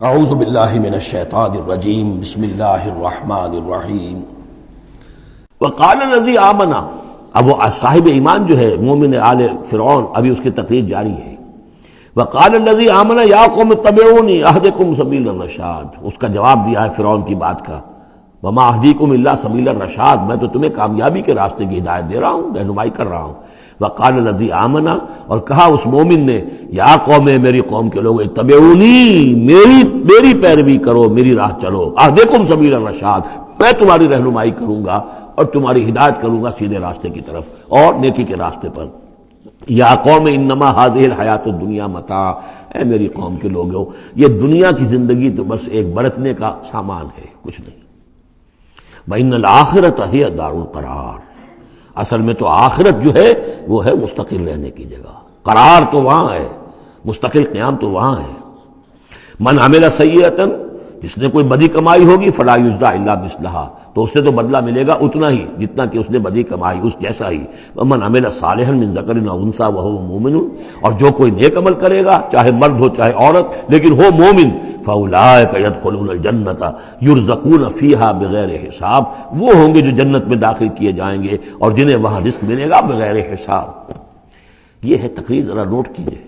اعوذ باللہ من الشیطان الرجیم بسم اللہ الرحمن الرحیم وقال الذی آمن، اب وہ صاحب ایمان جو ہے مومن آل فرعون، ابھی اس کی تقریر جاری ہے. وقال الذی آمن یا قوم اتبعونی اہدکم سبیل الرشاد، اس کا جواب دیا ہے فرعون کی بات کا. وما اہدیکم الا سبیل الرشاد، میں تو تمہیں کامیابی کے راستے کی ہدایت دے رہا ہوں، رہنمائی کر رہا ہوں. وقال الذی آمن، اور کہا اس مومن نے یا قوم، میری قوم کے لوگ، اتبعونی، میری پیروی کرو، میری راہ چلو. اہدکم سبیل الرشاد، میں تمہاری رہنمائی کروں گا اور تمہاری ہدایت کروں گا سیدھے راستے کی طرف اور نیکی کے راستے پر. یا قوم انما هذه الحیات الدنیا متاع، اے میری قوم کے لوگوں، یہ دنیا کی زندگی تو بس ایک برتنے کا سامان ہے، کچھ نہیں. وَإِنَّ الْآخِرَةَ هِيَ دَارُ الْقَرَارِ، اصل میں تو آخرت جو ہے وہ ہے مستقل رہنے کی جگہ. قرار تو وہاں ہے، مستقل قیام تو وہاں ہے. من عمل سیئۃ، جس نے کوئی بدی کمائی ہوگی، فلا یجزی الا مثلھا، تو اس سے تو بدلہ ملے گا اتنا ہی جتنا کہ اس نے بدی کمائی، اس جیسا ہی. ومن عمل صالحا من ذکر او انثی وهو مؤمن، اور جو کوئی نیک عمل کرے گا، چاہے مرد ہو چاہے عورت، لیکن ہو مومن، فاولئک يدخلون الجنۃ یرزقون فیہا بغیر حساب، وہ ہوں گے جو جنت میں داخل کیے جائیں گے اور جنہیں وہاں رزق ملے گا بغیر حساب. یہ ہے تقریر، ذرا نوٹ کیجئے.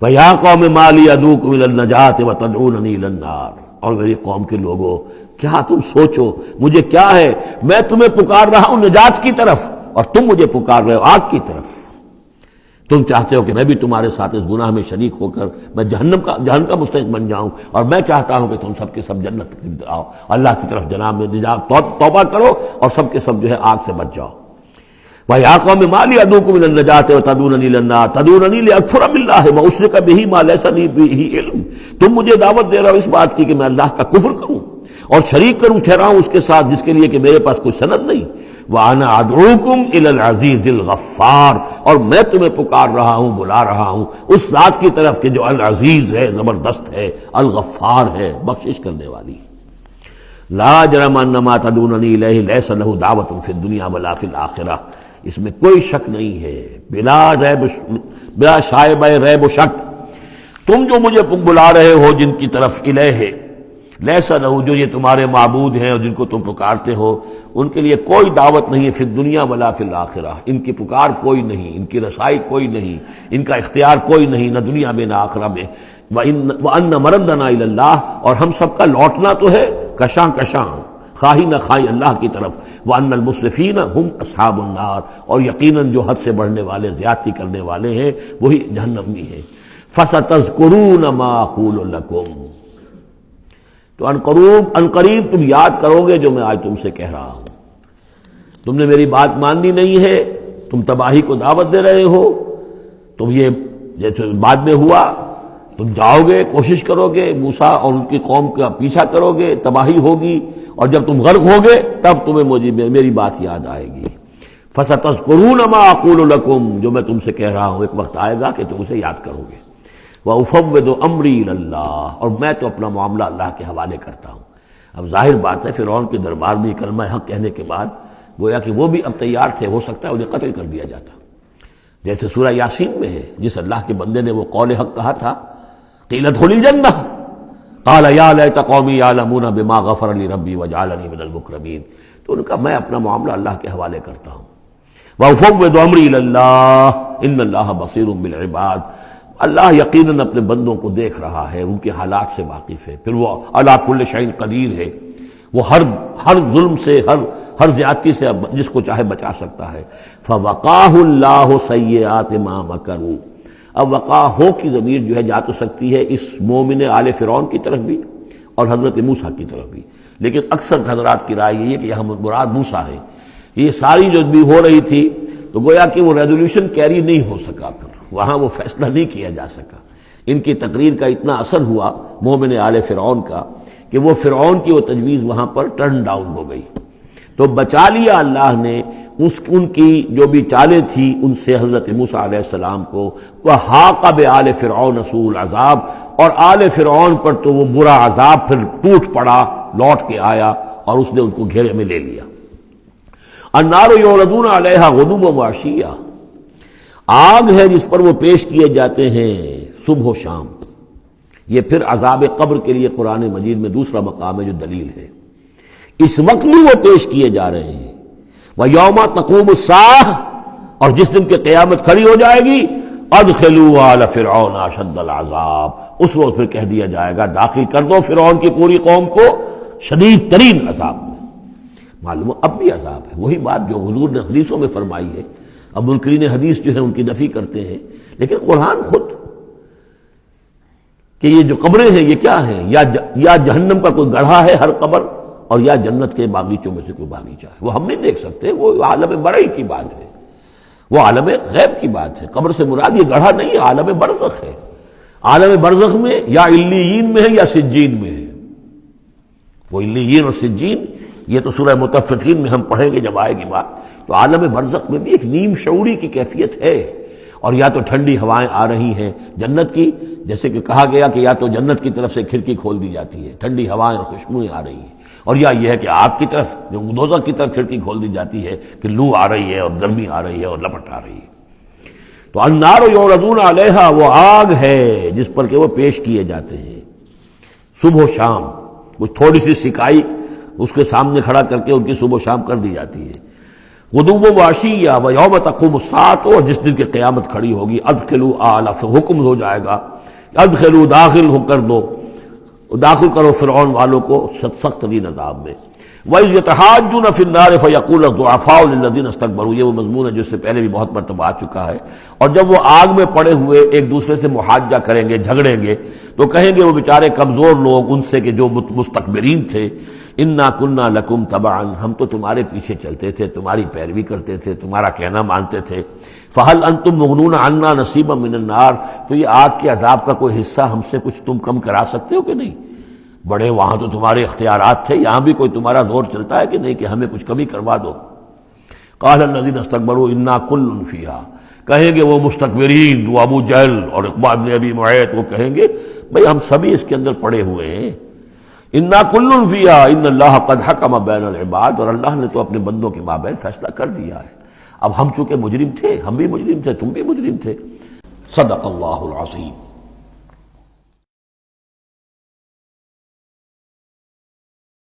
وَيَا قَوْمِ مَا لِي أَدْعُوكُمْ إِلَى النَّجَاةِ وَتَدْعُونَنِي إِلَى النَّارِ، اور میری قوم کے لوگوں، کیا تم سوچو مجھے کیا ہے، میں تمہیں پکار رہا ہوں نجات کی طرف اور تم مجھے پکار رہے ہو آگ کی طرف. تم چاہتے ہو کہ میں بھی تمہارے ساتھ اس گناہ میں شریک ہو کر میں جہنم کا مستحق بن جاؤں، اور میں چاہتا ہوں کہ تم سب کے سب جنت آؤ، اللہ کی طرف جناب میں نجات توبہ کرو اور سب کے سب جو ہے آگ سے بچ جاؤ. وَيَا قَوْمِ مَا لِي أَدْعُوكُمْ إِلَى النَّجَاةِ وَتَدْعُونَنِي إِلَى النَّارِ تَدْعُونَنِي لِأَكْفُرَ بِاللَّهِ وَأُشْرِكَ بِهِ مَا لَيْسَ لِي بِهِ عِلْمٌ، تم مجھے دعوت دے رہے ہو اس بات کی کہ میں اللہ کا کفر کروں اور شریک کروں ٹھہراؤں اس کے ساتھ جس کے لیے کہ میرے پاس کوئی سند نہیں. وَأَنَا أَدْعُوكُمْ إِلَى الْعَزِيزِ الْغَفَّارِ، اور میں تمہیں پکار رہا ہوں، بلا رہا ہوں اس ذات کی طرف کہ جو العزیز ہے، زبردست ہے، الغفار ہے، بخشش کرنے والی. لا جرم ان ما تدعوننی الیہ لیس لہ دعوۃ فی الدنیا ولا فی الآخرہ، اس میں کوئی شک نہیں ہے، بلا شائبہ ریب و شک. تم جو مجھے بلا رہے ہو جن کی طرف الیہ، لیس لہ، جو یہ تمہارے معبود ہیں اور جن کو تم پکارتے ہو، ان کے لیے کوئی دعوت نہیں ہے فی الدنیا ولا فی الآخرہ، ان کی پکار کوئی نہیں، ان کی رسائی کوئی نہیں، ان کا اختیار کوئی نہیں، نہ دنیا میں نہ آخرہ میں. وَأَنَّ مَرَدَّنَا إِلَى اللَّهِ، اور ہم سب کا لوٹنا تو ہے کشاں کشاں، خواہی نہ خواہی اللہ کی طرف. وَأَنَّ الْمُسْرِفِينَ هُمْ أَصْحَابُ النَّارِ، اور یقیناً جو حد سے بڑھنے والے، زیادتی کرنے والے ہیں وہی جہنمی ہیں. فَسَتَذْكُرُونَ مَا أَقُولُ لَكُمْ، تو عنقریب تم یاد کرو گے جو میں آج تم سے کہہ رہا ہوں. تم نے میری بات ماننی نہیں ہے، تم تباہی کو دعوت دے رہے ہو. تم یہ جیسے بعد میں ہوا، تم جاؤ گے، کوشش کرو گے، موسیٰ اور ان کی قوم کا پیچھا کرو گے، تباہی ہوگی، اور جب تم غرق ہوگے تب تمہیں میری بات یاد آئے گی. فَسَتَذْكُرُونَ مَا أَقُولُ لَكُمْ، جو میں تم سے کہہ رہا ہوں ایک وقت آئے گا کہ تم اسے یاد کرو گے. وَأُفَوِّضُ أَمْرِي إِلَى اللَّهِ، اور میں تو اپنا معاملہ اللہ کے حوالے کرتا ہوں. اب ظاہر بات ہے فرعون کے دربار میں کلمہ حق کہنے کے بعد گویا کہ وہ بھی اب تیار تھے، ہو سکتا ہے انہیں قتل کر دیا جاتا، جیسے سورہ یاسین میں ہے جس اللہ کے بندے نے وہ قول حق کہا تھا، قیل ادخل الجنہ قال یا لیت قومی یعلمون بما غفر لی ربی وجعلنی من المکرمین. تو ان کا میں اپنا معاملہ اللہ کے حوالے کرتا ہوں. وَأُفَوِّضُ أَمْرِي إِلَى اللَّهِ إِنَّ اللَّهَ بَصِيرٌ بِالْعِبَادِ، اللہ یقیناً اپنے بندوں کو دیکھ رہا ہے، ان کے حالات سے واقف ہے. پھر وہ علی کل شیء قدیر ہے، وہ ہر ظلم سے، ہر زیادتی سے جس کو چاہے بچا سکتا ہے. فَوَقَاهُ اللَّهُ سَيِّئَاتِ مَا مَكَرُوا، اب وقع ہو کی ضمیر جو ہے جا تو سکتی ہے اس مومن آل فرعون کی طرف بھی اور حضرت موسیٰ کی طرف بھی، لیکن اکثر حضرات کی رائے یہ ہے کہ یہاں مراد موسیٰ ہے. یہ ساری جو بھی ہو رہی تھی تو گویا کہ وہ ریزولوشن کیری نہیں ہو سکا، پھر وہاں وہ فیصلہ نہیں کیا جا سکا. ان کی تقریر کا اتنا اثر ہوا مومن آل فرعون کا کہ وہ فرعون کی وہ تجویز وہاں پر ٹرن ڈاؤن ہو گئی. تو بچا لیا اللہ نے ان کی جو بھی چالیں تھیں ان سے حضرت موسیٰ علیہ السلام کو. وَحَاقَ بِآلِ فِرْعَوْنَ سُوءُ الْعَذَابِ، اور آل فرعون پر تو وہ برا عذاب پھر ٹوٹ پڑا، لوٹ کے آیا اور اس نے ان کو گھیرے میں لے لیا. النَّارُ يُعْرَضُونَ عَلَيْهَا غُدُوًّا وَعَشِيًّا، آگ ہے جس پر وہ پیش کیے جاتے ہیں صبح و شام. یہ پھر عذاب قبر کے لیے قرآن مجید میں دوسرا مقام ہے جو دلیل ہے۔ اس وقت بھی وہ پیش کیے جا رہے ہیں۔ وَيَوْمَ تَقُومُ السَّاعَةُ، اور جس دن کہ قیامت کھڑی ہو جائے گی، ادخلوا آل فرعون اشد العذاب، اس وقت پھر کہہ دیا جائے گا داخل کر دو فرعون کی پوری قوم کو شدید ترین عذاب میں۔ معلوم اب بھی عذاب ہے، وہی بات جو حضور نے حدیثوں میں فرمائی ہے۔ اب منکرین حدیث جو ہے ان کی نفی کرتے ہیں، لیکن قرآن خود کہ یہ جو قبریں ہیں یہ کیا ہیں، یا جہنم کا کوئی گڑھا ہے ہر قبر، اور یا جنت کے باغیچوں میں سے کوئی باغیچہ ہے، وہ ہم نہیں دیکھ سکتے، وہ عالم برئی کی بات ہے، وہ عالم غیب کی بات ہے۔ قبر سے مراد یہ گڑھا نہیں ہے، عالم برزخ ہے۔ عالم برزخ میں یا علیین میں ہے یا سجین میں ہے۔ وہ علیین اور سجین یہ تو سورہ مطففین میں ہم پڑھیں گے جب آئے گی بات، تو عالم برزخ میں بھی ایک نیم شعوری کی کیفیت ہے، اور یا تو ٹھنڈی ہوائیں آ رہی ہیں جنت کی، جیسے کہ کہا گیا کہ یا تو جنت کی طرف سے کھڑکی کھول دی جاتی ہے، ٹھنڈی ہوائیں اور خوشبوئیں آ رہی ہیں، اور یا یہ ہے کہ آگ کی طرف جو دوزخ کی طرف کھڑکی کھول دی جاتی ہے کہ لو آ رہی ہے اور گرمی آ رہی ہے اور لپٹ آ رہی ہے۔ تو النار یعرضون علیہا، وہ آگ ہے جس پر کہ وہ پیش کیے جاتے ہیں صبح و شام، کچھ تھوڑی سی سکائی اس کے سامنے کھڑا کر کے ان کی صبح و شام کر دی جاتی ہے۔ غدوم و عشیہ ویوم تقوم الساعۃ، اور جس دن کی قیامت کھڑی ہوگی، ادخلوا آل، حکم ہو جائے گا ادخلوا، داخل ہو کر دو، داخل کرو فرعون والوں کو سخت ترین عذاب میں۔ وَإِذْ يَتَحَاجُّونَ فِي النَّارِ فَيَقُولُ الضُّعَفَاءُ لِلَّذِينَ اسْتَكْبَرُوا، یہ وہ مضمون ہے جو اس سے پہلے بھی بہت مرتبہ آ چکا ہے۔ اور جب وہ آگ میں پڑے ہوئے ایک دوسرے سے محاجہ کریں گے، جھگڑیں گے، تو کہیں گے وہ بیچارے کمزور لوگ ان سے کہ جو مستکبرین تھے، اِنَّا كُنَّا لَكُمْ تَبَعًا، ہم تو تمہارے پیچھے چلتے تھے، تمہاری پیروی کرتے تھے، تمہارا کہنا مانتے تھے۔ فَهَلْ أَنْتُمْ مُغْنُونَ عَنَّا نَصِيبًا مِّنَ النَّارِ، تو یہ آگ کے عذاب کا کوئی حصہ ہم سے کچھ تم کم کرا سکتے ہو کہ نہیں؟ بڑے وہاں تو تمہارے اختیارات تھے، یہاں بھی کوئی تمہارا دور چلتا ہے کہ نہیں کہ ہمیں کچھ کمی کروا دو۔ قال الذين استكبروا انا كل فيها، کہیں گے وہ مستکبرین، وہ ابو جہل اور عقبہ بن ابی معیط، وہ کہیں گے بھئی ہم سبھی اس کے اندر پڑے ہوئے ہیں۔ انا كل فيها ان اللہ قد حکم بین العباد، اور اللہ نے تو اپنے بندوں کے مابین فیصلہ کر دیا ہے۔ اب ہم چونکہ مجرم تھے، ہم بھی مجرم تھے، تم بھی مجرم تھے۔ صدق اللہ العظیم۔